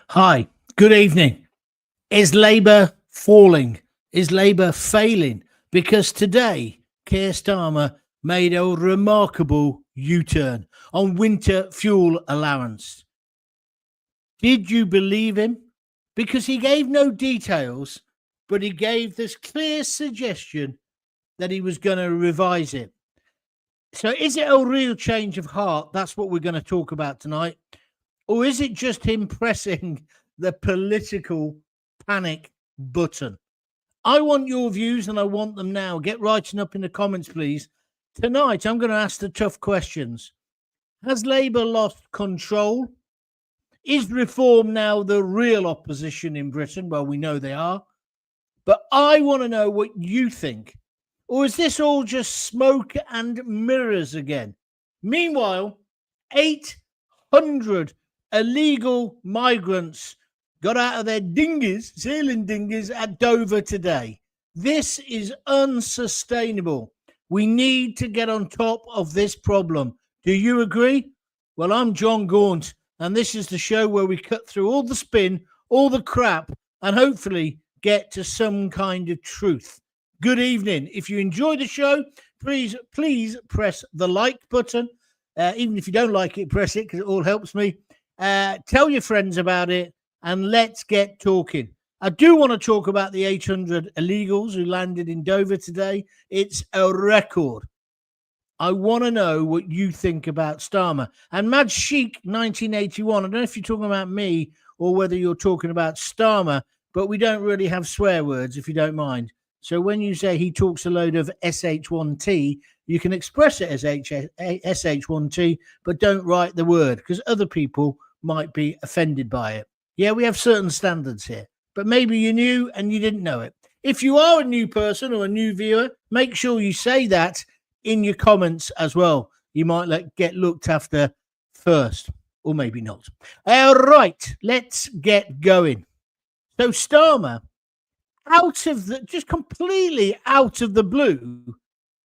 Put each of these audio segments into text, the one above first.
Hi, good evening. Is Labour falling? Is Labour failing? Because today, Keir Starmer made a remarkable U-turn on winter fuel allowance. Did you believe him? Because he gave no details, but he gave this clear suggestion that he was going to revise it. So is it a real change of heart? That's what we're going to talk about tonight. Or is it just him pressing the political panic button? I want your views and I want them now. Get writing up in the comments, please. Tonight, I'm going to ask the tough questions. Has Labour lost control? Is reform now the real opposition in Britain? Well, we know they are. But I want to know what you think. Or is this all just smoke and mirrors again? Meanwhile, 800 illegal migrants got out of their dinghies, sailing dinghies at Dover today. This is unsustainable. We need to get on top of this problem. Do you agree? Well, I'm Jon Gaunt, and this is the show where we cut through all the spin, all the crap, and hopefully get to some kind of truth. Good evening. If you enjoy the show, please press the like button. Even if you don't like it, press it because it all helps me. Tell your friends about it and let's get talking. I do want to talk about the 800 illegals who landed in Dover today. It's a record. I want to know what you think about Starmer. And Mad Chic 1981, I don't know if you're talking about me or whether you're talking about Starmer, but we don't really have swear words, if you don't mind. So when you say he talks a load of SH1T, you can express it as SH1T, but don't write the word because other people might be offended by it. Yeah, we have certain standards here, but maybe you're new and you didn't know it. If you are a new person or a new viewer, make sure you say that in your comments as well. You might get looked after first, or maybe not. All right, let's get going. So Starmer, just completely out of the blue,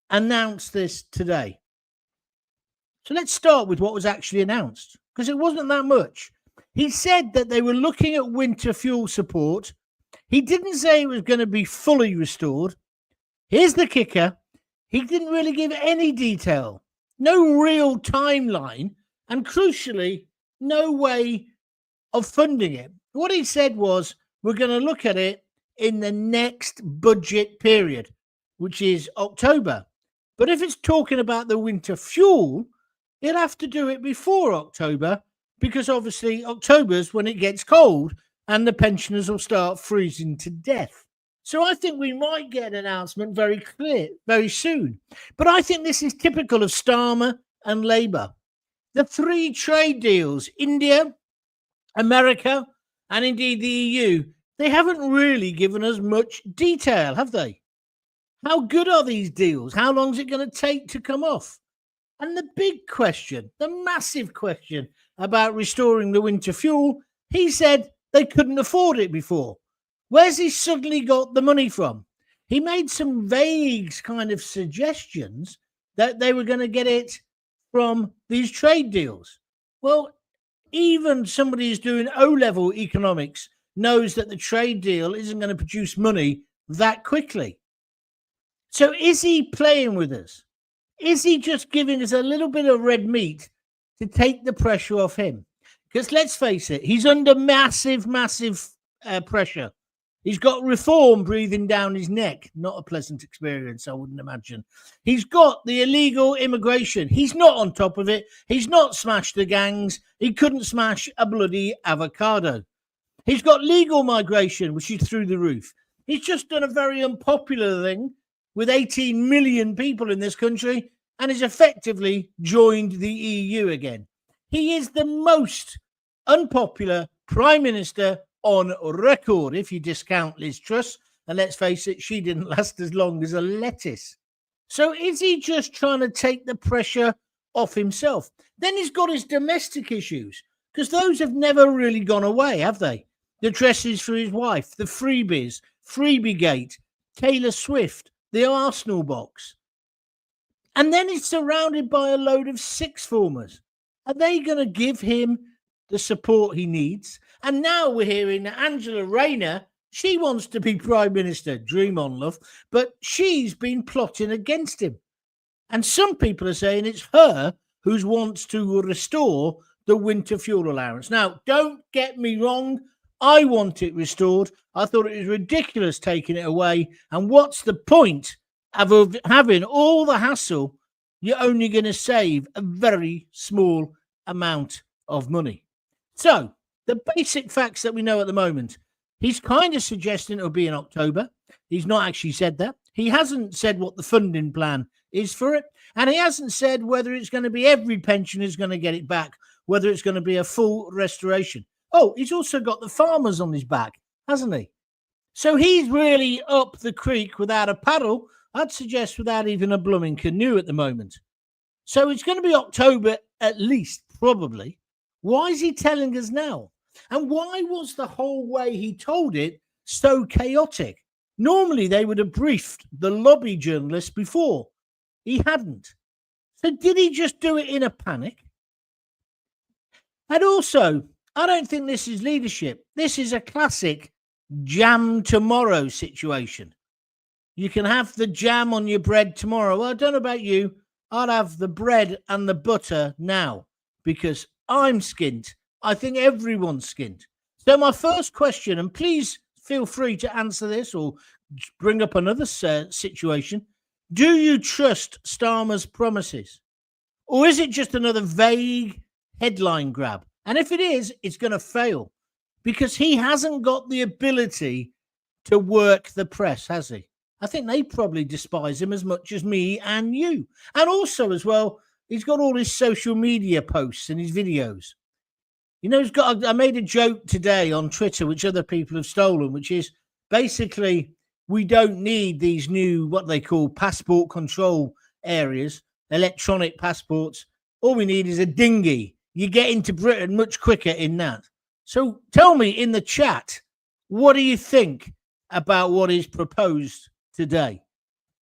announced this today. So let's start with what was actually announced, because it wasn't that much. He said that they were looking at winter fuel support. He didn't say it was going to be fully restored. Here's the kicker. He didn't really give any detail, no real timeline, and crucially, no way of funding it. What he said was, we're going to look at it in the next budget period, which is October. But if it's talking about the winter fuel, he'll have to do it before October, because obviously October's when it gets cold and the pensioners will start freezing to death. So I think we might get an announcement very soon. But I think this is typical of Starmer and Labour. The three trade deals, India, America, and indeed the EU, they haven't really given us much detail, have they? How good are these deals? How long is it going to take to come off? And the big question, the massive question about restoring the winter fuel, he said they couldn't afford it before. Where's he suddenly got the money from? He made some vague kind of suggestions that they were going to get it from these trade deals. Well, even somebody who's doing O-level economics knows that the trade deal isn't going to produce money that quickly. So is he playing with us? Is he just giving us a little bit of red meat to take the pressure off him? Because let's face it, he's under massive pressure. He's got reform breathing down his neck. Not a pleasant experience, I wouldn't imagine. He's got the illegal immigration. He's not on top of it. He's not smashed the gangs. He couldn't smash a bloody avocado. He's got legal migration, which is through the roof. He's just done a very unpopular thing with 18 million people in this country and has effectively joined the EU again. He is the most unpopular Prime Minister on record, if you discount Liz Truss. And let's face it, she didn't last as long as a lettuce. So is he just trying to take the pressure off himself? Then he's got his domestic issues, because those have never really gone away, have they? The dresses for his wife, the freebies, Freebiegate, Taylor Swift, the Arsenal box. And then he's surrounded by a load of sixth formers. Are they going to give him the support he needs. And now we're hearing that Angela Rayner, she wants to be Prime Minister. Dream on, love. But she's been plotting against him. And some people are saying it's her who wants to restore the winter fuel allowance. Now, don't get me wrong. I want it restored. I thought it was ridiculous taking it away. And what's the point of having all the hassle? You're only going to save a very small amount of money. So, the basic facts that we know at the moment, he's kind of suggesting it'll be in October. He's not actually said that. He hasn't said what the funding plan is for it. And he hasn't said whether it's going to be every pensioner's going to get it back, whether it's going to be a full restoration. Oh, he's also got the farmers on his back, hasn't he? So he's really up the creek without a paddle. I'd suggest without even a blooming canoe at the moment. So it's going to be October at least, probably. Why is he telling us now? And why was the whole way he told it so chaotic? Normally, they would have briefed the lobby journalists before. He hadn't. So did he just do it in a panic? And also, I don't think this is leadership. This is a classic jam tomorrow situation. You can have the jam on your bread tomorrow. Well, I don't know about you. I'd have the bread and the butter now because I'm skint. I think everyone's skint. So my first question, and please feel free to answer this or bring up another situation. Do you trust Starmer's promises? Or is it just another vague headline grab? And if it is, it's going to fail because he hasn't got the ability to work the press, has he? I think they probably despise him as much as me and you. And also as well, he's got all his social media posts and his videos. You know, I made a joke today on Twitter, which other people have stolen, which is basically we don't need these new, what they call passport control areas, electronic passports. All we need is a dinghy. You get into Britain much quicker in that. So tell me in the chat, what do you think about what is proposed today?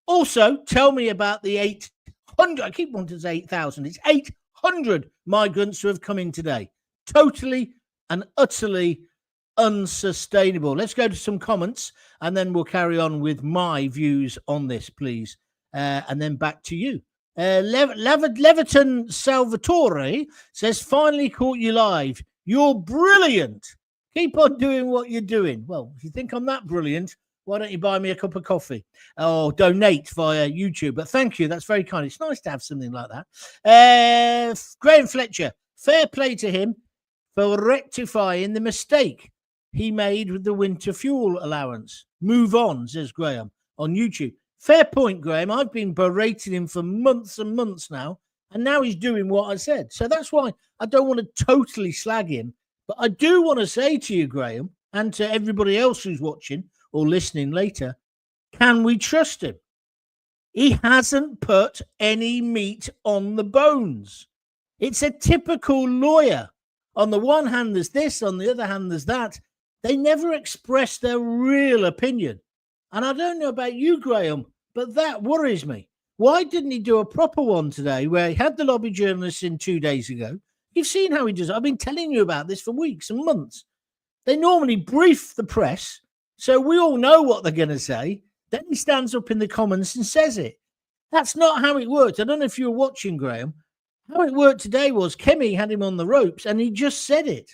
Also, tell me about the 800, I keep wanting to say 8,000. It's 800 migrants who have come in today. Totally and utterly unsustainable. Let's go to some comments and then we'll carry on with my views on this, please. And then back to you. Leviton Salvatore says, finally caught you live. You're brilliant. Keep on doing what you're doing. Well, if you think I'm that brilliant, why don't you buy me a cup of coffee or donate via YouTube? But thank you. That's very kind. It's nice to have something like that. Graham Fletcher, fair play to him for rectifying the mistake he made with the winter fuel allowance. Move on, says Graham on YouTube. Fair point, Graham. I've been berating him for months and months now, and now he's doing what I said. So that's why I don't want to totally slag him. But I do want to say to you, Graham, and to everybody else who's watching or listening later, can we trust him? He hasn't put any meat on the bones. It's a typical lawyer. On the one hand, there's this. On the other hand, there's that. They never express their real opinion. And I don't know about you, Graham, but that worries me. Why didn't he do a proper one today where he had the lobby journalists in 2 days ago? You've seen how he does it. I've been telling you about this for weeks and months. They normally brief the press, so we all know what they're going to say. Then he stands up in the comments and says it. That's not how it worked. I don't know if you were watching, Graham. How it worked today was Kemi had him on the ropes and he just said it.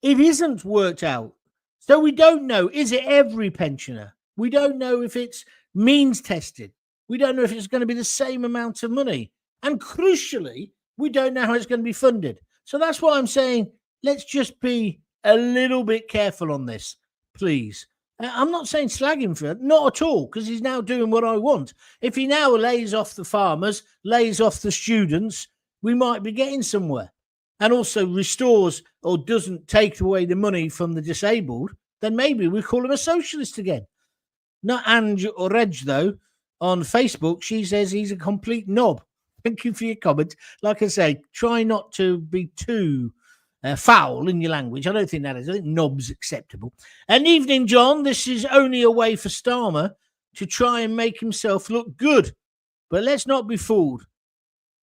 It isn't worked out. So we don't know, is it every pensioner? We don't know if it's means tested. We don't know if it's going to be the same amount of money. And crucially, we don't know how it's going to be funded. So that's why I'm saying, let's just be a little bit careful on this, please. I'm not saying slag him for it, not at all, because he's now doing what I want. If he now lays off the farmers, lays off the students, we might be getting somewhere. And also restores or doesn't take away the money from the disabled, then maybe we call him a socialist again. Not Ange or Reg, though, on Facebook. She says he's a complete knob. Thank you for your comment. Like I say, try not to be too foul in your language. I don't think that is. I think knob's acceptable. And evening, John. This is only a way for Starmer to try and make himself look good. But let's not be fooled.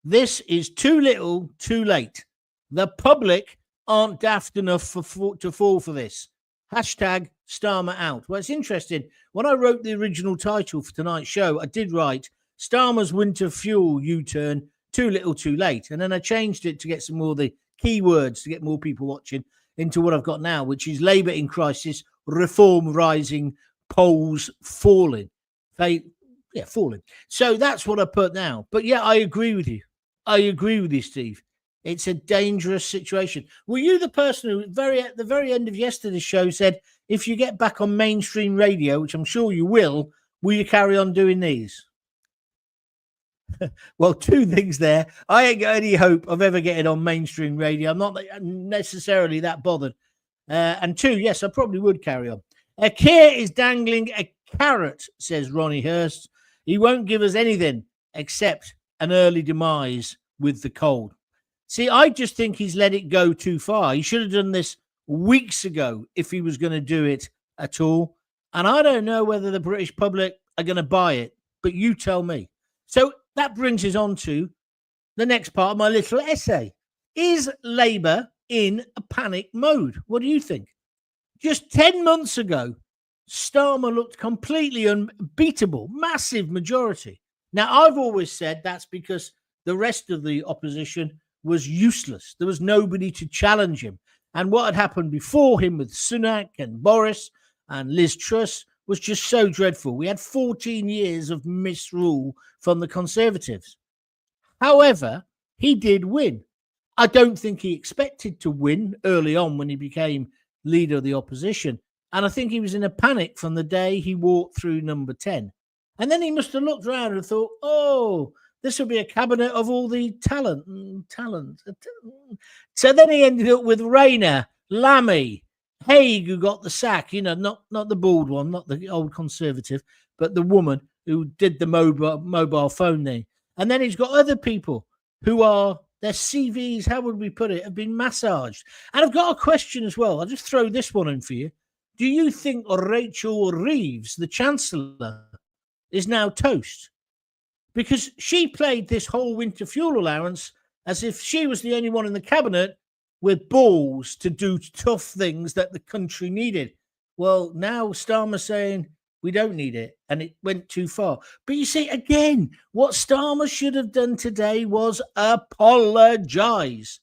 This is too little, too late. The public aren't daft enough to fall for this. Hashtag Starmer out. Well, it's interesting. When I wrote the original title for tonight's show, I did write Starmer's winter fuel U-turn, too little, too late. And then I changed it to get some more of the keywords to get more people watching into what I've got now, which is Labour in crisis, reform rising, polls falling. Falling. So that's what I put now. But yeah, I agree with you. I agree with you, Steve. It's a dangerous situation. Were you the person who, at the very end of yesterday's show, said, if you get back on mainstream radio, which I'm sure you will you carry on doing these? Well, two things there. I ain't got any hope of ever getting on mainstream radio. I'm not necessarily that bothered. And two, yes, I probably would carry on. Keir is dangling a carrot, says Ronnie Hurst. He won't give us anything except an early demise with the cold. See, I just think he's let it go too far. He should have done this weeks ago if he was going to do it at all. And I don't know whether the British public are going to buy it, but you tell me. So that brings us on to the next part of my little essay. Is Labour in a panic mode? What do you think? Just 10 months ago, Starmer looked completely unbeatable, massive majority. Now, I've always said that's because the rest of the opposition was useless. There was nobody to challenge him. And what had happened before him with Sunak and Boris and Liz Truss was just so dreadful. We had 14 years of misrule from the Conservatives. However, he did win. I don't think he expected to win early on when he became leader of the opposition. And I think he was in a panic from the day he walked through number 10. And then he must have looked around and thought, oh, this will be a cabinet of all the talent. So then he ended up with Rayner, Lammy, Haig, who got the sack, not the bald one, not the old Conservative, but the woman who did the mobile phone thing. And then he's got other people who are, their CVs, how would we put it, have been massaged. And I've got a question as well. I'll just throw this one in for you. Do you think Rachel Reeves, the Chancellor, is now toast? Because she played this whole winter fuel allowance as if she was the only one in the cabinet with balls to do tough things that the country needed. Well, now Starmer's saying we don't need it, and it went too far. But you see, again, what Starmer should have done today was apologise.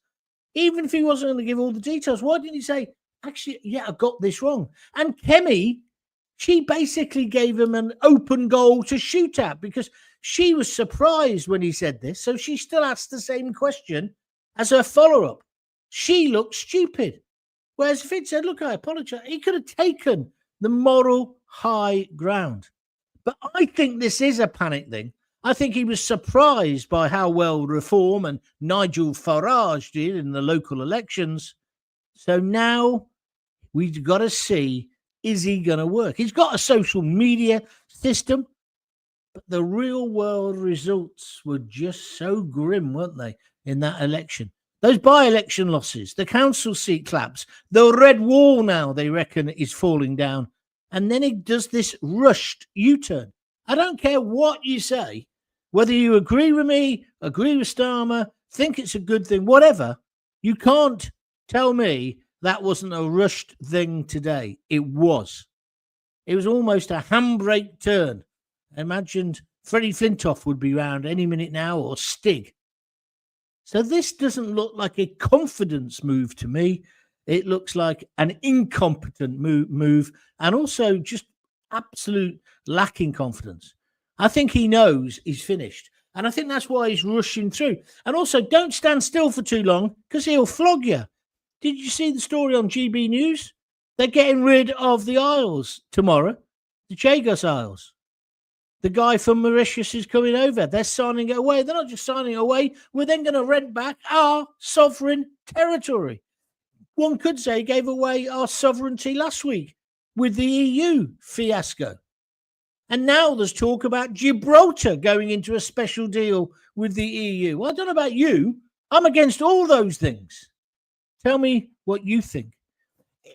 Even if he wasn't going to give all the details, why didn't he say, actually, yeah, I got this wrong? And Kemi, she basically gave him an open goal to shoot at because she was surprised when he said this. So she still asked the same question as her follow-up. She looked stupid. Whereas if he'd said, look, I apologise, he could have taken the moral high ground. But I think this is a panic thing. I think he was surprised by how well Reform and Nigel Farage did in the local elections. So now we've got to see, is he going to work? He's got a social media system, but the real world results were just so grim, weren't they, in that election? Those by-election losses, the council seat collapse, the red wall now, they reckon, is falling down. And then he does this rushed U-turn. I don't care what you say, whether you agree with me, agree with Starmer, think it's a good thing, whatever, you can't tell me that wasn't a rushed thing today. It was. It was almost a handbrake turn. I imagined Freddie Flintoff would be around any minute now, or Stig. So this doesn't look like a confidence move to me. It looks like an incompetent move and also just absolute lacking confidence. I think he knows he's finished. And I think that's why he's rushing through. And also, don't stand still for too long because he'll flog you. Did you see the story on GB News? They're getting rid of the Isles tomorrow, the Chagos Isles. The guy from Mauritius is coming over. They're signing it away. They're not just signing it away. We're then going to rent back our sovereign territory. One could say he gave away our sovereignty last week with the EU fiasco. And now there's talk about Gibraltar going into a special deal with the EU. Well, I don't know about you. I'm against all those things. Tell me what you think.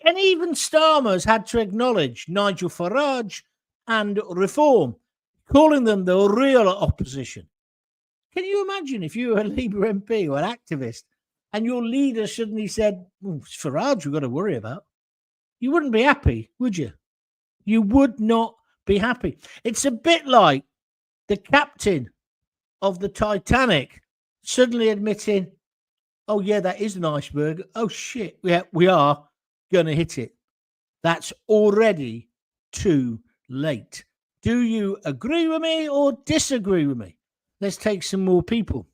And even Starmer's had to acknowledge Nigel Farage and Reform, calling them the real opposition. Can you imagine if you were a Labour MP or an activist and your leader suddenly said, it's Farage we've got to worry about, you wouldn't be happy, would you? You would not be happy. It's a bit like the captain of the Titanic suddenly admitting, oh, yeah, that is an iceberg. Oh, shit. Yeah, we are going to hit it. That's already too late. Do you agree with me or disagree with me? Let's take some more people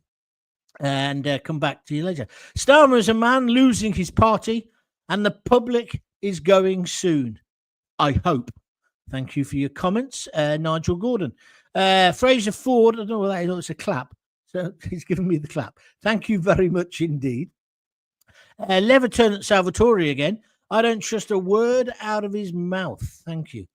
and come back to you later. Starmer is a man losing his party, and the public is going soon. I hope. Thank you for your comments, Nigel Gordon. Fraser Ford, I don't know what that is. Oh, it's a clap. So he's given me the clap. Thank you very much indeed. Leverton Salvatore again. I don't trust a word out of his mouth. Thank you.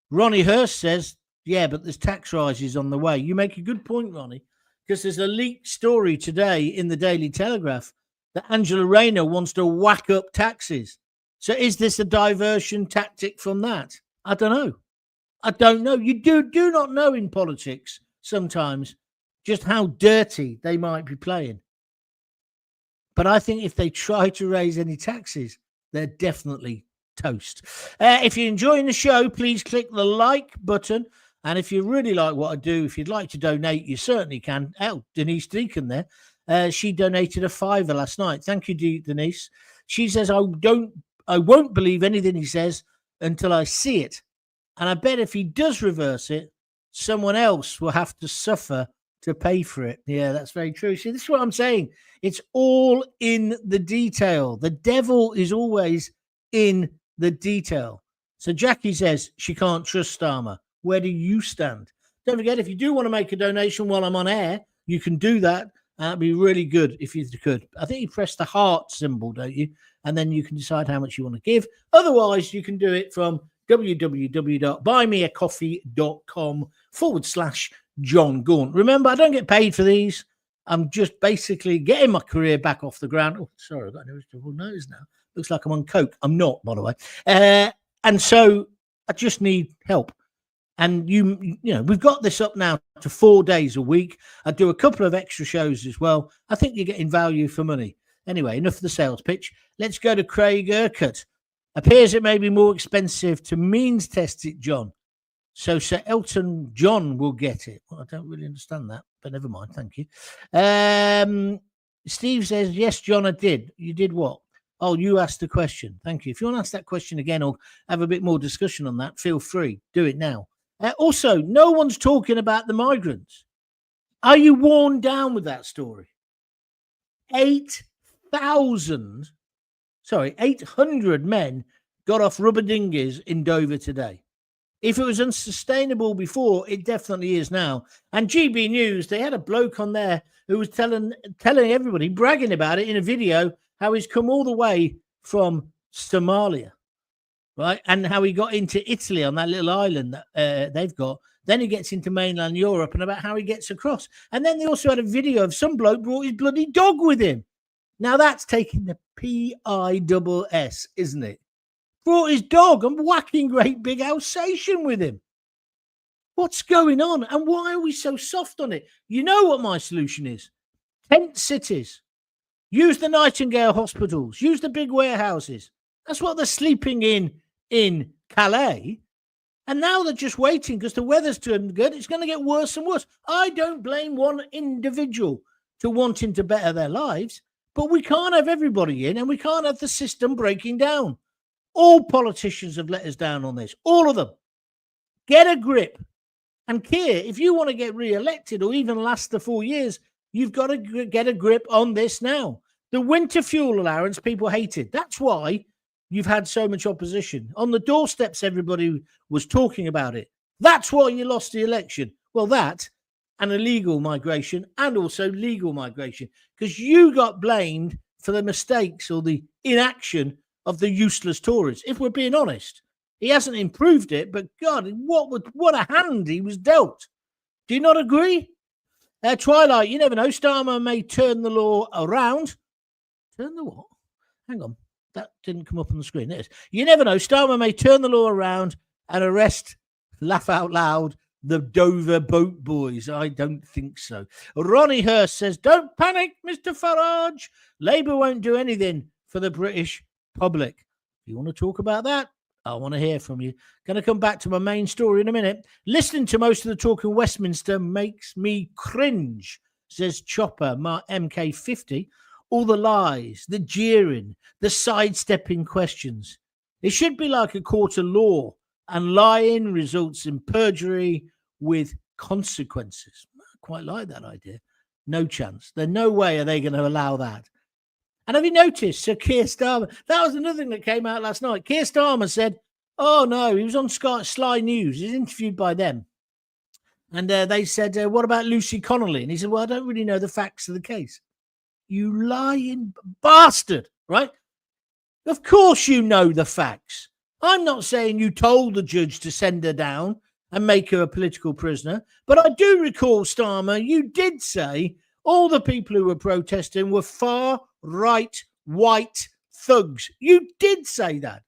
Ronnie Hurst says, yeah, but there's tax rises on the way. You make a good point, Ronnie, because there's a leaked story today in the Daily Telegraph that Angela Rayner wants to whack up taxes. So is this a diversion tactic from that? I don't know. I don't know. You do not know in politics sometimes just how dirty they might be playing. But I think if they try to raise any taxes, they're definitely toast. If you're enjoying the show, please click the like button. And if you really like what I do, if you'd like to donate, you certainly can. Oh, Denise Deacon there. She donated a £5 last night. Thank you, Denise. She says, I won't believe anything he says until I see it. And I bet if he does reverse it, someone else will have to suffer to pay for it. Yeah, that's very true. See, this is what I'm saying. It's all in the detail. The devil is always in the detail. So Jackie says she can't trust Starmer. Where do you stand? Don't forget, if you do want to make a donation while I'm on air, you can do that. That'd be really good if you could. I think you press the heart symbol, don't you? And then you can decide how much you want to give. Otherwise, you can do it from www.buymeacoffee.com/Jon Gaunt. Remember, I don't get paid for these. I'm just basically getting my career back off the ground. Oh, sorry, I've got an irritable nose now. Looks like I'm on coke. I'm not, by the way. And so I just need help. And you know, we've got this up now to 4 days a week. I do a couple of extra shows as well. I think you're getting value for money. Anyway, enough of the sales pitch. Let's go to Craig Urquhart. Appears it may be more expensive to means test it, John. So Sir Elton John will get it. Well, I don't really understand that, but never mind. Thank you. Steve says, yes, John, I did. You did what? Oh, you asked the question. Thank you. If you want to ask that question again or have a bit more discussion on that, feel free. Do it now. Also, no one's talking about the migrants. Are you worn down with that story? 800 men got off rubber dinghies in Dover today. If it was unsustainable before, it definitely is now. And GB News, they had a bloke on there who was telling everybody, bragging about it in a video, how he's come all the way from Somalia, right? And how he got into Italy on that little island that they've got. Then he gets into mainland Europe and about how he gets across. And then they also had a video of some bloke brought his bloody dog with him. Now that's taking the PISS, isn't it? Brought his dog and whacking great big Alsatian with him. What's going on? And why are we so soft on it? You know what my solution is? Tent cities. Use the Nightingale hospitals. Use the big warehouses. That's what they're sleeping in Calais. And now they're just waiting because the weather's turned good. It's going to get worse and worse. I don't blame one individual to wanting to better their lives, but we can't have everybody in and we can't have the system breaking down. All politicians have let us down on this. All of them. Get a grip. And Keir, if you want to get re-elected or even last the 4 years, you've got to get a grip on this now. The winter fuel allowance, people hated. That's why you've had so much opposition. On the doorsteps, everybody was talking about it. That's why you lost the election. Well, that and illegal migration and also legal migration, because you got blamed for the mistakes or the inaction of the useless Tories. If we're being honest, he hasn't improved it, but God, what a hand he was dealt. Do you not agree? Twilight, you never know. Starmer may turn the law around. Turn the what? Hang on. That didn't come up on the screen. There it is. You never know. Starmer may turn the law around and arrest, laugh out loud, the Dover boat boys. I don't think so. Ronnie Hurst says, don't panic, Mr. Farage. Labour won't do anything for the British public. If you want to talk about that, I want to hear from you. Going to come back to my main story in a minute. Listening to most of the talk in Westminster makes me cringe, says Chopper MK50. All the lies, the jeering, the sidestepping questions. It should be like a court of law, and lying results in perjury with consequences. I quite like that idea. No chance. There's no way are they going to allow that. And have you noticed, Sir Keir Starmer, that was another thing that came out last night. Keir Starmer said, oh no, he was on Sly News. He was interviewed by them. And they said, what about Lucy Connolly? And he said, well, I don't really know the facts of the case. You lying bastard, right? Of course you know the facts. I'm not saying you told the judge to send her down and make her a political prisoner, but I do recall, Starmer, you did say all the people who were protesting were far-right white thugs. You did say that.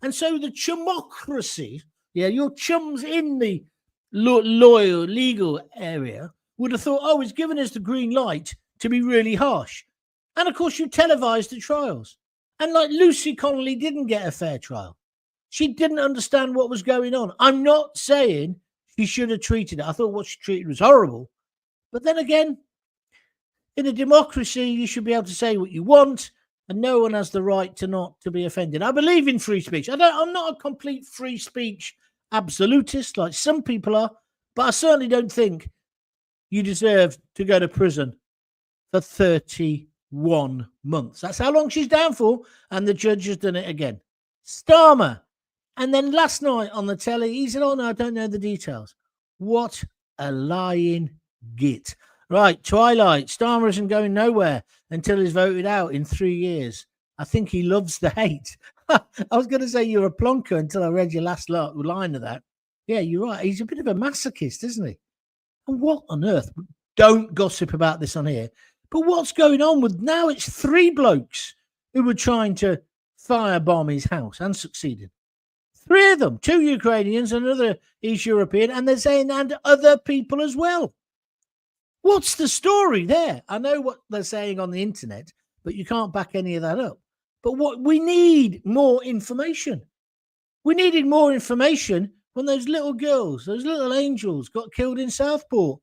And so the chumocracy, your chums in the loyal legal area would have thought, oh, he's given us the green light to be really harsh. And of course, you televised the trials. And like Lucy Connolly didn't get a fair trial. She didn't understand what was going on. I'm not saying she should have treated it. I thought what she treated was horrible. But then again, in a democracy, you should be able to say what you want, and no one has the right to not to be offended. I believe in free speech. I'm not a complete free speech absolutist like some people are, but I certainly don't think you deserve to go to prison for 31 months. That's how long she's down for, and the judge has done it again. Starmer. And then last night on the telly, he said, oh, no, I don't know the details. What a lying git. Right, Twilight. Starmer isn't going nowhere until he's voted out in 3 years. I think he loves the hate. I was going to say you're a plonker until I read your last line of that. Yeah, you're right. He's a bit of a masochist, isn't he? And what on earth? Don't gossip about this on here. But what's going on with now? It's 3 blokes who were trying to firebomb his house and succeeded. 3 of them, 2 Ukrainians, another East European, and they're saying, and other people as well. What's the story there? I know what they're saying on the internet, but you can't back any of that up. But what we need more information. We needed more information when those little girls, those little angels got killed in Southport.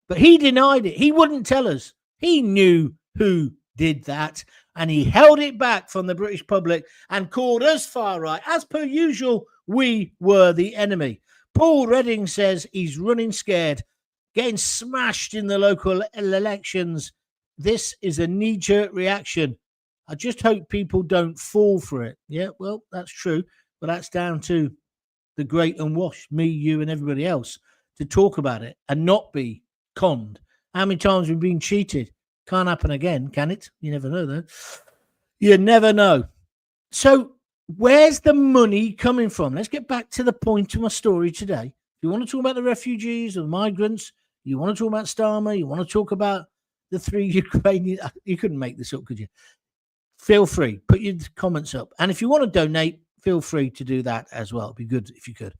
But he denied it. He wouldn't tell us. He knew who did that, and he held it back from the British public and called us far right. As per usual, we were the enemy. Paul Redding says he's running scared, getting smashed in the local elections. This is a knee-jerk reaction. I just hope people don't fall for it. Yeah, well, that's true, but that's down to the great and wash, me, you, and everybody else, to talk about it and not be conned. How many times we've been cheated? Can't happen again, can it? You never know, though. You never know. So where's the money coming from? Let's get back to the point of my story today. If you want to talk about the refugees or the migrants, you want to talk about Starmer, you want to talk about the 3 Ukrainians, you couldn't make this up, could you? Feel free. Put your comments up. And if you want to donate, feel free to do that as well. It'd be good if you could.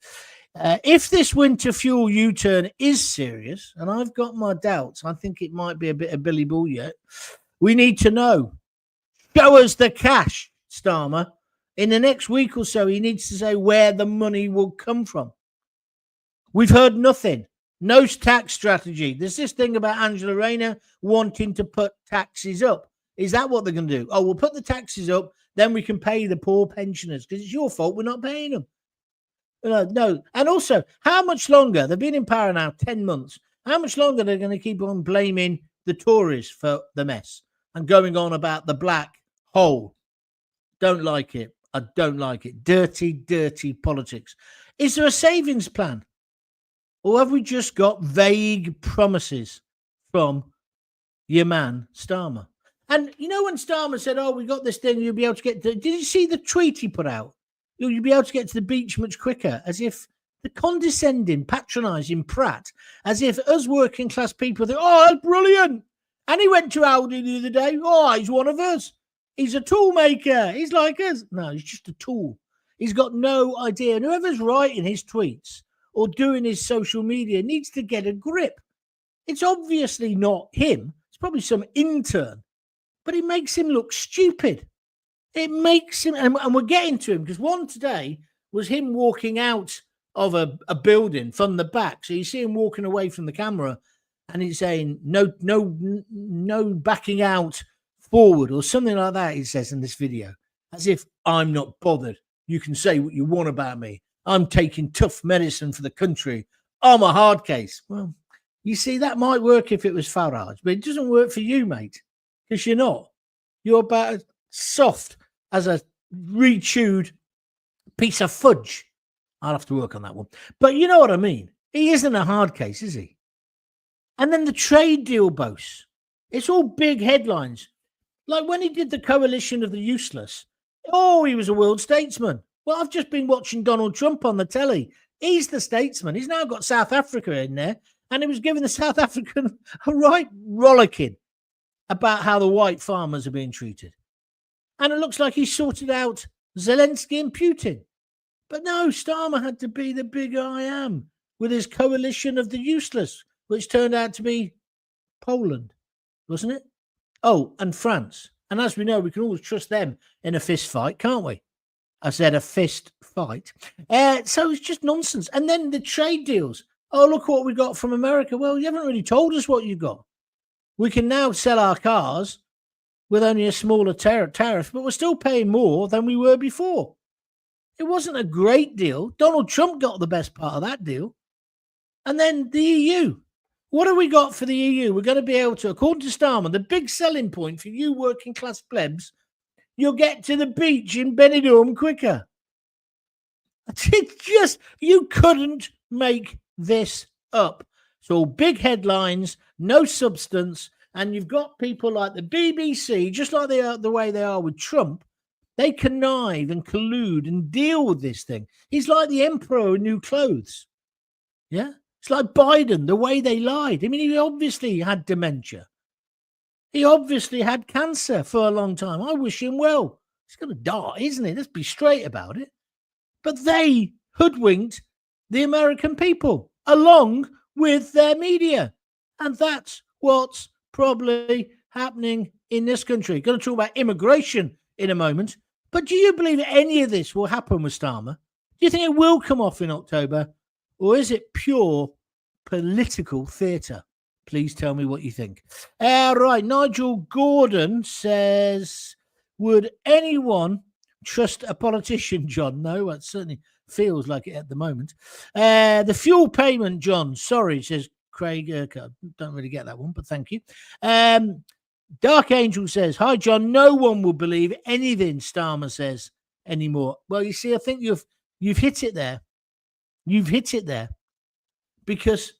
If this winter fuel U-turn is serious, and I've got my doubts, I think it might be a bit of Billy Bull yet, we need to know. Show us the cash, Starmer. In the next week or so, he needs to say where the money will come from. We've heard nothing. No tax strategy. There's this thing about Angela Rayner wanting to put taxes up. Is that what they're going to do? Oh, we'll put the taxes up, then we can pay the poor pensioners because it's your fault we're not paying them. No. And also, how much longer? They've been in power now 10 months. How much longer they're going to keep on blaming the Tories for the mess and going on about the black hole? Don't like it. I don't like it. Dirty, dirty politics. Is there a savings plan? Or have we just got vague promises from your man, Starmer? And you know when Starmer said, oh, we got this thing, you'll be able to get to... Did you see the tweet he put out? You'll be able to get to the beach much quicker, as if the condescending, patronising prat, as if us working class people think, oh, that's brilliant. And he went to Aldi the other day. Oh, he's one of us. He's a tool maker. He's like us. No, he's just a tool. He's got no idea. And whoever's writing his tweets or doing his social media needs to get a grip. It's obviously not him. It's probably some intern, but it makes him look stupid. It makes him, and we're getting to him because one today was him walking out of a building from the back. So you see him walking away from the camera and he's saying, no backing out forward or something like that, he says in this video, as if I'm not bothered. You can say what you want about me. I'm taking tough medicine for the country. I'm a hard case. Well, you see, that might work if it was Farage, but it doesn't work for you, mate, because you're not. You're about as soft as a rechewed piece of fudge. I'll have to work on that one. But you know what I mean. He isn't a hard case, is he? And then the trade deal boasts. It's all big headlines. Like when he did the coalition of the useless. Oh, he was a world statesman. Well, I've just been watching Donald Trump on the telly. He's the statesman. He's now got South Africa in there. And he was giving the South African a right rollicking about how the white farmers are being treated. And it looks like he sorted out Zelensky and Putin. But no, Starmer had to be the big I am with his coalition of the useless, which turned out to be Poland, wasn't it? Oh, and France. And as we know, we can always trust them in a fist fight, can't we? I said a fist fight. So it's just nonsense. And then the trade deals. Oh, look what we got from America. Well, you haven't really told us what you got. We can now sell our cars with only a smaller tariff, but we're still paying more than we were before. It wasn't a great deal. Donald Trump got the best part of that deal. And then the EU. What have we got for the EU? We're going to be able to, according to Starmer, the big selling point for you working class plebs, you'll get to the beach in Benidorm quicker. It's just, you couldn't make this up. So big headlines, no substance, and you've got people like the BBC, just like they are the way they are with Trump. They connive and collude and deal with this thing. He's like the emperor in new clothes. Yeah? It's like Biden, the way they lied. I mean, he obviously had dementia. He obviously had cancer for a long time. I wish him well. He's going to die, isn't he? Let's be straight about it. But they hoodwinked the American people along with their media. And that's what's probably happening in this country. Going to talk about immigration in a moment. But do you believe any of this will happen with Starmer? Do you think it will come off in October? Or is it pure political theatre? Please tell me what you think. Right, Nigel Gordon says, would anyone trust a politician, John? No, it certainly feels like it at the moment. The fuel payment, John. Sorry, says Craig. Don't really get that one, but thank you. Dark Angel says, hi, John. No one will believe anything Starmer says anymore. Well, you see, I think you've hit it there. You've hit it there because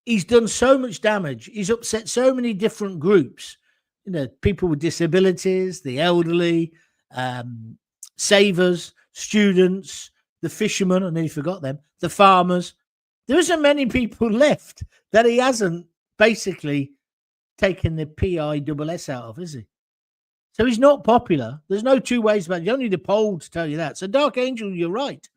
he's done so much damage. He's upset so many different groups, you know, people with disabilities, the elderly, savers, students, the fishermen, I nearly forgot them, the farmers. There isn't many people left that he hasn't basically taken the PISS out of, is he? So he's not popular. There's no two ways about it. You don't need a poll to tell you that. So Dark Angel, you're right.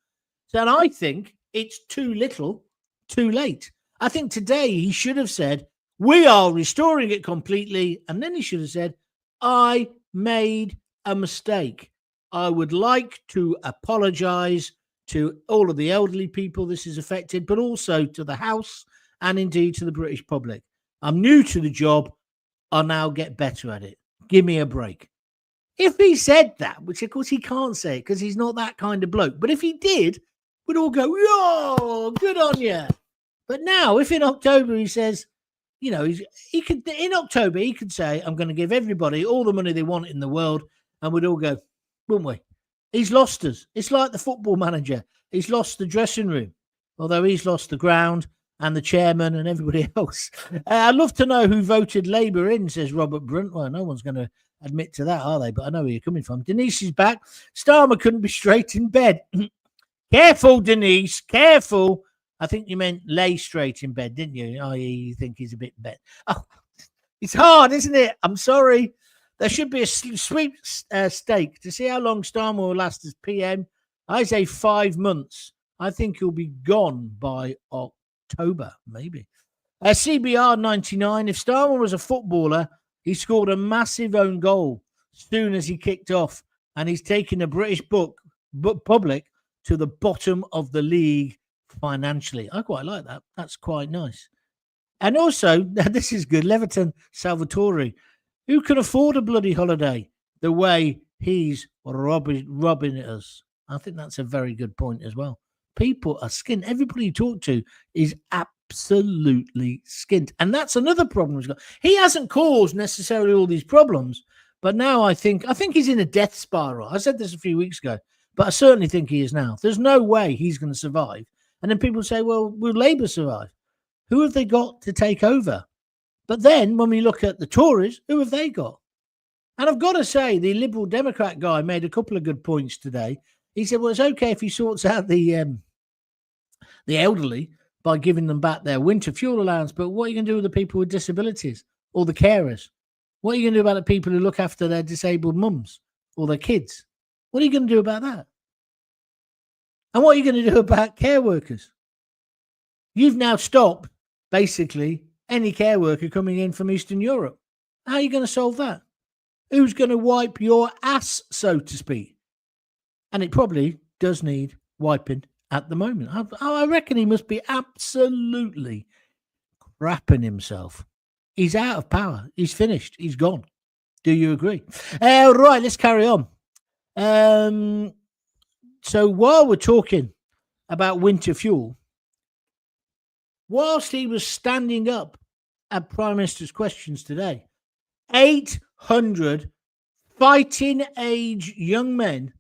So and I think it's too little, too late. I think today he should have said, we are restoring it completely. And then he should have said, I made a mistake. I would like to apologize to all of the elderly people this is affected, but also to the House and indeed to the British public. I'm new to the job. I'll now get better at it. Give me a break. If he said that, which of course he can't say because he's not that kind of bloke, but if he did, we'd all go, yo, good on you. But now, if in October he says, you know, he could, in October, he could say, I'm going to give everybody all the money they want in the world. And we'd all go, wouldn't we? He's lost us. It's like the football manager. He's lost the dressing room, although he's lost the ground and the chairman and everybody else. I'd love to know who voted Labour in, says Robert Brunt. Well, no one's going to admit to that, are they? But I know where you're coming from. Denise is back. Starmer couldn't be straight in bed. Careful, Denise. Careful. I think you meant lay straight in bed, didn't you? I.e., you think he's a bit bed. Oh, it's hard, isn't it? I'm sorry. There should be a sweep stake to see how long Starmer will last as PM. I say 5 months. I think he'll be gone by October, maybe. CBR 99. If Starmer was a footballer, he scored a massive own goal soon as he kicked off, and he's taken the British public to the bottom of the league financially. I quite like that. That's quite nice. And also, this is good, Leviton Salvatore, who can afford a bloody holiday the way he's robbing us? I think that's a very good point as well. People are skint. Everybody you talk to is absolutely skint. And that's another problem he's got. He hasn't caused necessarily all these problems, but now I think he's in a death spiral. I said this a few weeks ago, but I certainly think he is now. There's no way he's going to survive. And then people say, well, will Labour survive? Who have they got to take over? But then when we look at the Tories, who have they got? And I've got to say, the Liberal Democrat guy made a couple of good points today. He said, well, it's okay if he sorts out the elderly by giving them back their winter fuel allowance, but what are you going to do with the people with disabilities or the carers? What are you going to do about the people who look after their disabled mums or their kids? What are you going to do about that? And what are you going to do about care workers? You've now stopped, basically, any care worker coming in from Eastern Europe. How are you going to solve that? Who's going to wipe your ass, so to speak? And it probably does need wiping at the moment. I reckon he must be absolutely crapping himself. He's out of power. He's finished. He's gone. Do you agree? Right, let's carry on. So while we're talking about winter fuel, whilst he was standing up at Prime Minister's questions today, 800 fighting age young men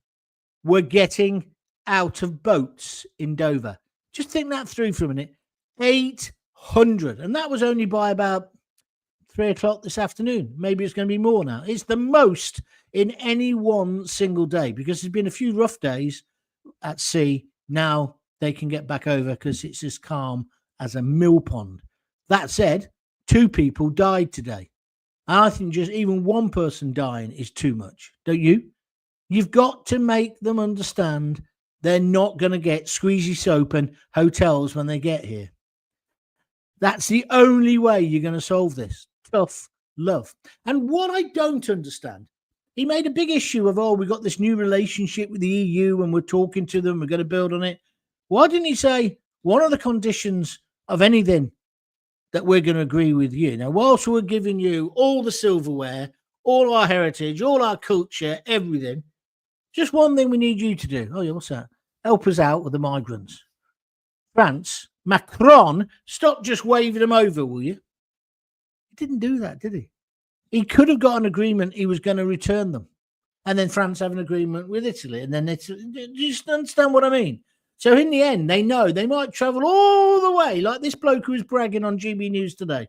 were getting out of boats in Dover. Just think that through for a minute. 800. And that was only by about 3 o'clock this afternoon. Maybe it's going to be more now. It's the most in any one single day because there's been a few rough days at sea. Now they can get back over because it's as calm as a mill pond. That said, 2 people died today. And I think just even one person dying is too much, don't you? You've got to make them understand they're not going to get squeezy soap and hotels when they get here. That's the only way you're going to solve this. Tough love. And what I don't understand, he made a big issue of, we got this new relationship with the EU and we're talking to them, we're going to build on it. Why didn't he say, what are the conditions of anything that we're going to agree with you? Now, whilst we're giving you all the silverware, all our heritage, all our culture, everything, just one thing we need you to do. Oh, yeah, what's that? Help us out with the migrants. France, Macron, stop just waving them over, will you? He didn't do that, did he? He could have got an agreement he was going to return them. And then France have an agreement with Italy. And then do you just understand what I mean? So in the end, they know they might travel all the way, like this bloke who was bragging on GB News today,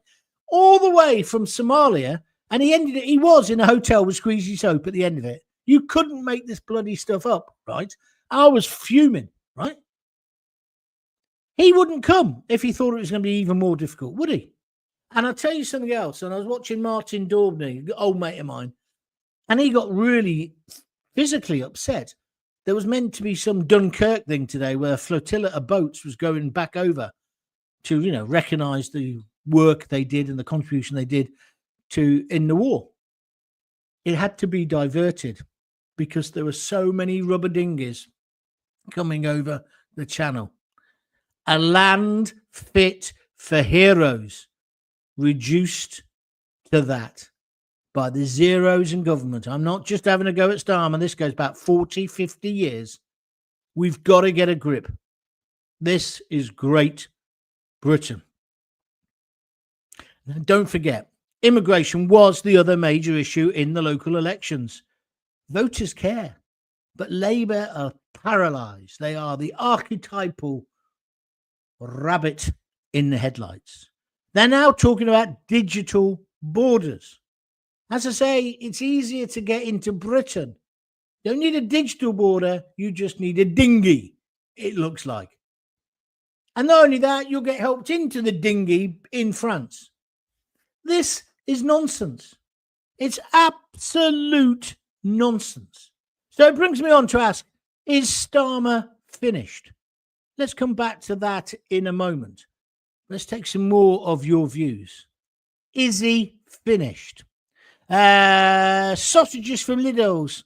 all the way from Somalia. And he was in a hotel with squeezy soap at the end of it. You couldn't make this bloody stuff up, right? I was fuming, right? He wouldn't come if he thought it was going to be even more difficult, would he? And I'll tell you something else. And I was watching Martin Daubney, an old mate of mine, and he got really physically upset. There was meant to be some Dunkirk thing today where a flotilla of boats was going back over to, recognise the work they did and the contribution they did in the war. It had to be diverted because there were so many rubber dinghies coming over the channel. A land fit for heroes, reduced to that by the zeros in government. I'm not just having a go at Starmer. This goes back 40, 50 years. We've got to get a grip. This is Great Britain. Now, don't forget, immigration was the other major issue in the local elections. Voters care, but Labour are paralysed. They are the archetypal rabbit in the headlights. They're now talking about digital borders. As I say, it's easier to get into Britain. You don't need a digital border, you just need a dinghy, it looks like. And not only that, you'll get helped into the dinghy in France. This is nonsense. It's absolute nonsense. So it brings me on to ask, is Starmer finished? Let's come back to that in a moment. Let's take some more of your views. Is he finished? Sausages from Lidl's.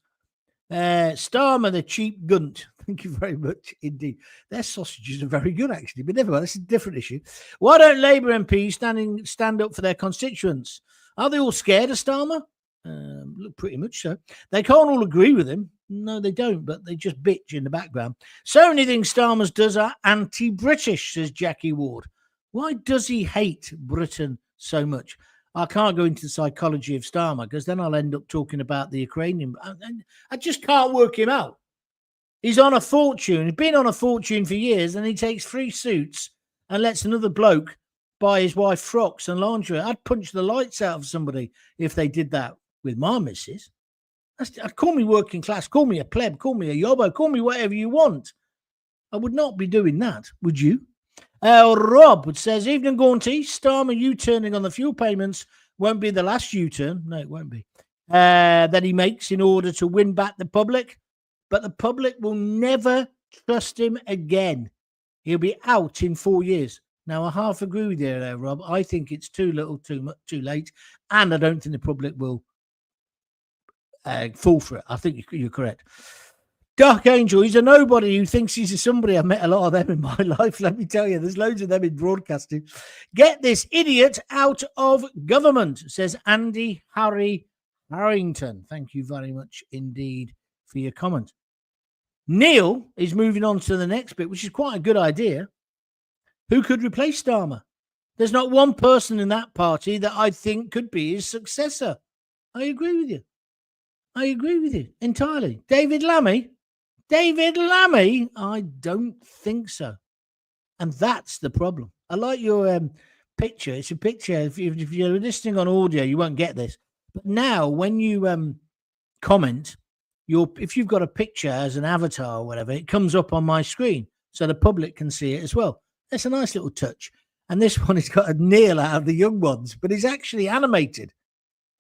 Starmer, the cheap gunt. Thank you very much indeed. Their sausages are very good, actually, but never mind. That's a different issue. Why don't Labour MPs stand up for their constituents? Are they all scared of Starmer? Look, pretty much so. They can't all agree with him. No, they don't, but they just bitch in the background. So many things Starmer's does are anti-British, says Jackie Ward. Why does he hate Britain so much? I can't go into the psychology of Starmer because then I'll end up talking about the Ukrainian. I just can't work him out. He's on a fortune. He's been on a fortune for years, and he takes 3 suits and lets another bloke buy his wife frocks and lingerie. I'd punch the lights out of somebody if they did that with my missus. I'd call me working class, call me a pleb, call me a yobbo, call me whatever you want. I would not be doing that, would you? Rob says, evening Gaunty, Starmer U-turning on the fuel payments won't be the last U-turn. No, it won't be. That he makes in order to win back the public. But the public will never trust him again. He'll be out in 4 years. Now, I half agree with you there, Rob. I think it's too little, too late. And I don't think the public will fall for it. I think you're correct. Dark Angel, he's a nobody who thinks he's a somebody. I've met a lot of them in my life. Let me tell you, there's loads of them in broadcasting. Get this idiot out of government, says Andy Harrington. Thank you very much indeed for your comment. Neil is moving on to the next bit, which is quite a good idea. Who could replace Starmer? There's not one person in that party that I think could be his successor. I agree with you. I agree with you entirely. David Lammy? David Lammy? I don't think so. And that's the problem. I like your picture. It's a picture. If you're listening on audio, you won't get this. But now when you comment, if you've got a picture as an avatar or whatever, it comes up on my screen so the public can see it as well. It's a nice little touch. And this one has got a Neil out of the young ones, but he's actually animated.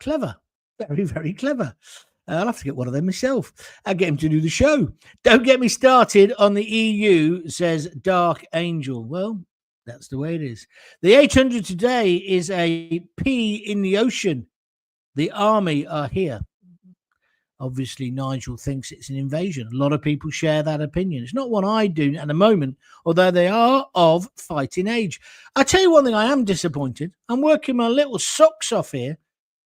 Clever. Very, very clever. I'll have to get one of them myself. I'll get him to do the show. Don't get me started on the EU, says Dark Angel. Well, that's the way it is. The 800 today is a pea in the ocean. The army are here. Obviously, Nigel thinks it's an invasion. A lot of people share that opinion. It's not one I do at the moment, although they are of fighting age. I tell you one thing, I am disappointed. I'm working my little socks off here,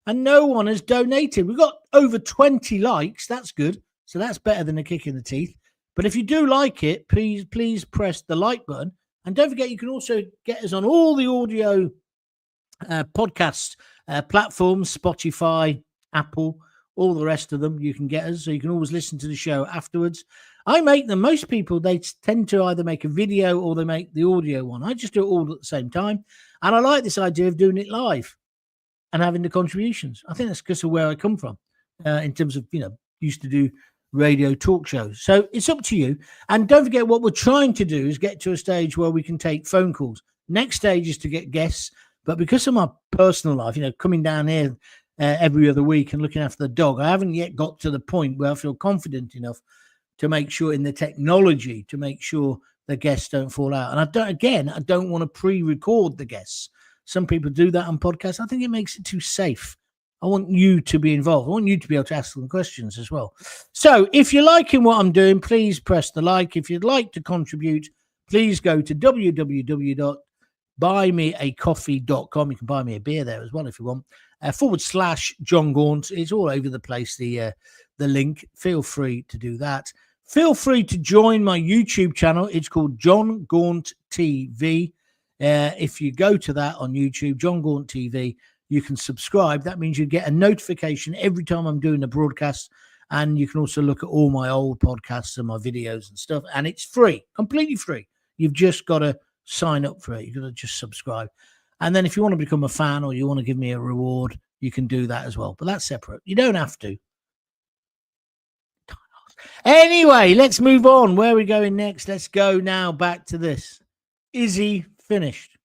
and no one has donated. We've got over 20 likes. That's good. So that's better than a kick in the teeth. But if you do like it, please press the like button. And don't forget, you can also get us on all the audio podcast platforms, Spotify, Apple, all the rest of them. You can get us, so you can always listen to the show afterwards. I make them. Most people, they tend to either make a video or they make the audio one. I just do it all at the same time. And I like this idea of doing it live and having the contributions. I think that's because of where I come from in terms of, used to do radio talk shows. So it's up to you. And don't forget, what we're trying to do is get to a stage where we can take phone calls. Next stage is to get guests. But because of my personal life, coming down here every other week and looking after the dog, I haven't yet got to the point where I feel confident enough to make sure in the technology to make sure the guests don't fall out. And I don't want to pre-record the guests. Some people do that on podcasts. I think it makes it too safe. I want you to be involved. I want you to be able to ask them questions as well. So if you're liking what I'm doing, please press the like. If you'd like to contribute, please go to www.buymeacoffee.com. You can buy me a beer there as well if you want. /Jon Gaunt. It's all over the place, the link. Feel free to do that. Feel free to join my YouTube channel. It's called Jon Gaunt TV. If you go to that on YouTube, Jon Gaunt TV, you can subscribe. That means you get a notification every time I'm doing a broadcast. And you can also look at all my old podcasts and my videos and stuff. And it's free, completely free. You've just got to sign up for it. You've got to just subscribe. And then if you want to become a fan or you want to give me a reward, you can do that as well. But that's separate. You don't have to. Anyway, let's move on. Where are we going next? Let's go now back to this. Is he finished?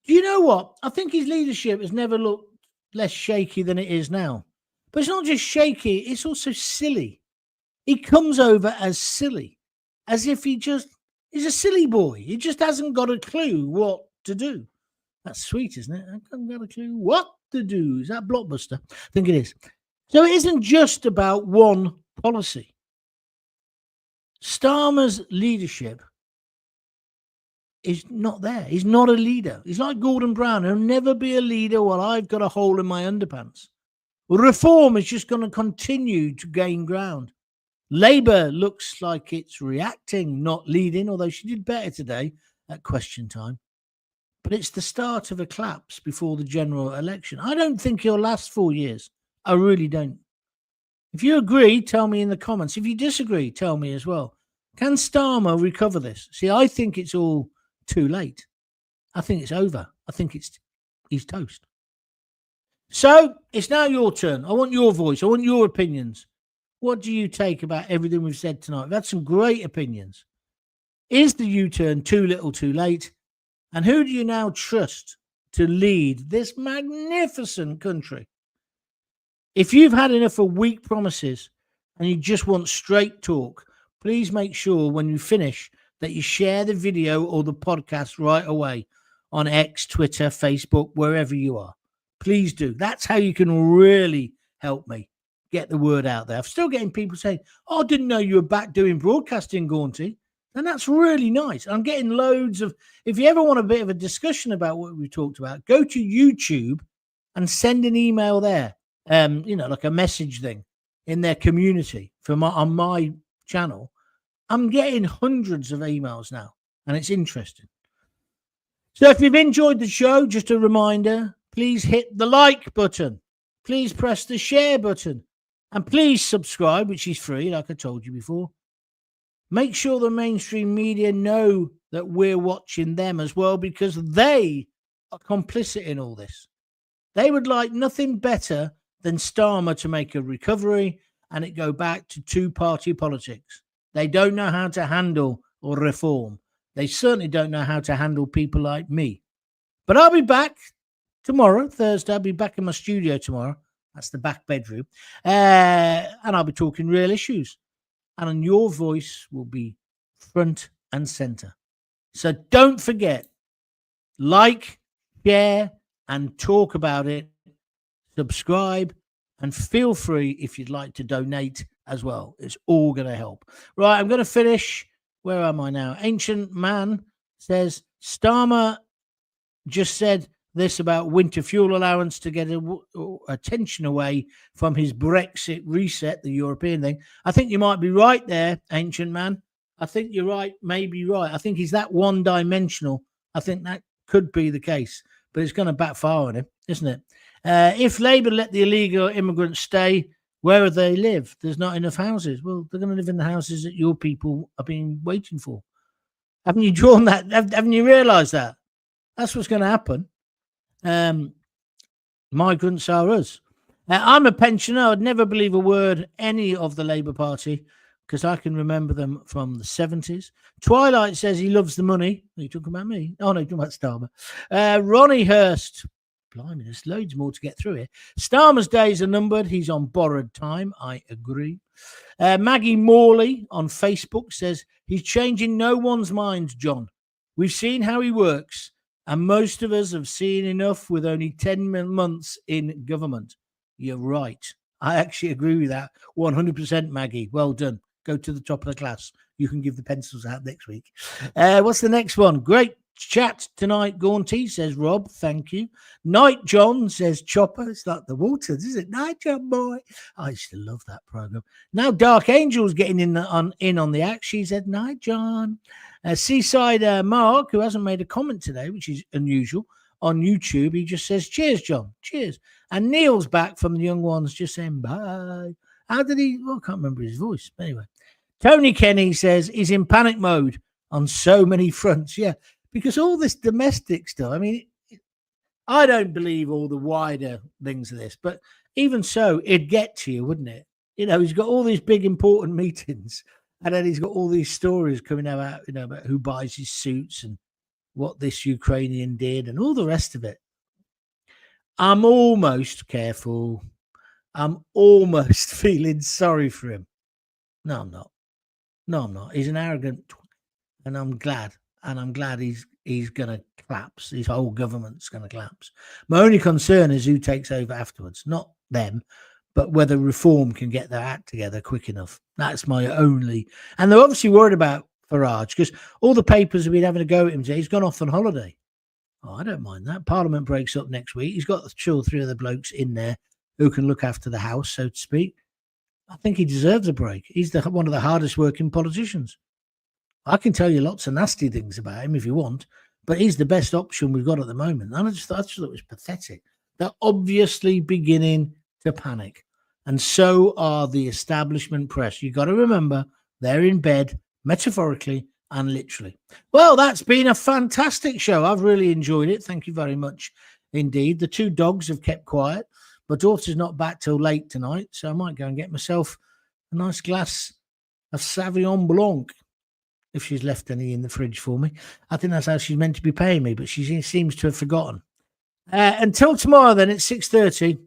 Do you know what? I think his leadership has never looked less shaky than it is now. But it's not just shaky. It's also silly. He comes over as silly, as if he just He's a silly boy. He just hasn't got a clue what to do. That's sweet, isn't it? I haven't got a clue what to do. Is that Blockbuster? I think it is. So it isn't just about one policy. Starmer's leadership is not there. He's not a leader. He's like Gordon Brown. He'll never be a leader while I've got a hole in my underpants. Reform is just going to continue to gain ground. Labour looks like it's reacting, not leading, although she did better today at question time. But it's the start of a collapse before the general election. I don't think he'll last 4 years. I really don't. If you agree, tell me in the comments. If you disagree, tell me as well. Can Starmer recover this? See, I think it's all too late. I think it's over. I think he's toast. So it's now your turn. I want your voice. I want your opinions. What do you take about everything we've said tonight? We've had some great opinions. Is the U-turn too little, too late? And who do you now trust to lead this magnificent country? If you've had enough of weak promises and you just want straight talk, please make sure when you finish that you share the video or the podcast right away on X, Twitter, Facebook, wherever you are. Please do. That's how you can really help me get the word out there. I'm still getting people saying, I didn't know you were back doing broadcasting, Gaunty. And that's really nice. I'm getting loads of, if you ever want a bit of a discussion about what we talked about, go to YouTube and send an email there. Like a message thing in their community on my channel. I'm getting hundreds of emails now, and it's interesting. So if you've enjoyed the show, just a reminder, please hit the like button. Please press the share button. And please subscribe, which is free, like I told you before. Make sure the mainstream media know that we're watching them as well, because they are complicit in all this. They would like nothing better than Starmer to make a recovery and it go back to two-party politics. They don't know how to handle or reform. They certainly don't know how to handle people like me. But I'll be back tomorrow, Thursday. I'll be back in my studio tomorrow. That's the back bedroom. And I'll be talking real issues. And your voice will be front and center. So don't forget, like, share, and talk about it. Subscribe, and feel free if you'd like to donate as well. It's all going to help. Right, I'm going to finish. Where am I now? Ancient Man says, Starmer just said this about winter fuel allowance to get attention away from his Brexit reset, the European thing. I think you might be right there, Ancient Man. I think you're right, maybe right. I think he's that one-dimensional. I think that could be the case, but it's going to backfire on him, isn't it? If Labour let the illegal immigrants stay, where do they live? There's not enough houses. Well, they're going to live in the houses that your people have been waiting for. Haven't you drawn that? Haven't you realised that? That's what's going to happen. Migrants are us. I'm a pensioner. I'd never believe a word any of the Labour Party because I can remember them from the 70s. Twilight says he loves the money. Are you talking about me? Oh, no, you're talking about Starmer. Ronnie Hurst. Blimey, there's loads more to get through here. Starmer's days are numbered. He's on borrowed time. I agree. Maggie Morley on Facebook says, he's changing no one's mind, John. We've seen how he works, and most of us have seen enough with only 10 months in government. You're right. I actually agree with that 100%, Maggie. Well done. Go to the top of the class. You can give the pencils out next week. What's the next one? Great chat tonight, Gaunty, says Rob. Thank you. Night John says Chopper. It's like the Waters, is it? Night John boy. I used to love that program. Now Dark Angel's getting in on the act. She said Night John. Seaside Mark, who hasn't made a comment today, which is unusual, on YouTube, he just says cheers, John. Cheers. And Neil's back from the young ones, just saying bye. How did he? Well, I can't remember his voice. But anyway, Tony Kenny says he's in panic mode on so many fronts. Yeah. Because all this domestic stuff, I mean, I don't believe all the wider things of this, but even so, it'd get to you, wouldn't it? You know, he's got all these big important meetings, and then he's got all these stories coming out, you know, about who buys his suits and what this Ukrainian did and all the rest of it. I'm almost careful. I'm almost feeling sorry for him. No, I'm not. No, I'm not. He's an arrogant and I'm glad. And I'm glad he's going to collapse. His whole government's going to collapse. My only concern is who takes over afterwards. Not them, but whether Reform can get their act together quick enough. That's my only... And they're obviously worried about Farage, because all the papers have been having a go at him today. He's gone off on holiday. Oh, I don't mind that. Parliament breaks up next week. He's got 2 or 3 other blokes in there who can look after the house, so to speak. I think he deserves a break. He's one of the hardest working politicians. I can tell you lots of nasty things about him if you want, but he's the best option we've got at the moment. And I just thought it was pathetic. They're obviously beginning to panic. And so are the establishment press. You've got to remember, they're in bed, metaphorically and literally. Well, that's been a fantastic show. I've really enjoyed it. Thank you very much indeed. The 2 dogs have kept quiet. My daughter's not back till late tonight, so I might go and get myself a nice glass of Sauvignon Blanc, if she's left any in the fridge for me. I think that's how she's meant to be paying me, but she seems to have forgotten. Until tomorrow then at 6:30,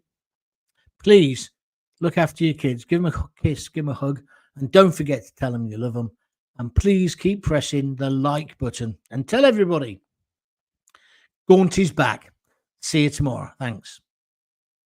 please look after your kids. Give them a kiss, give them a hug, and don't forget to tell them you love them. And please keep pressing the like button. And tell everybody, Gaunt is back. See you tomorrow. Thanks.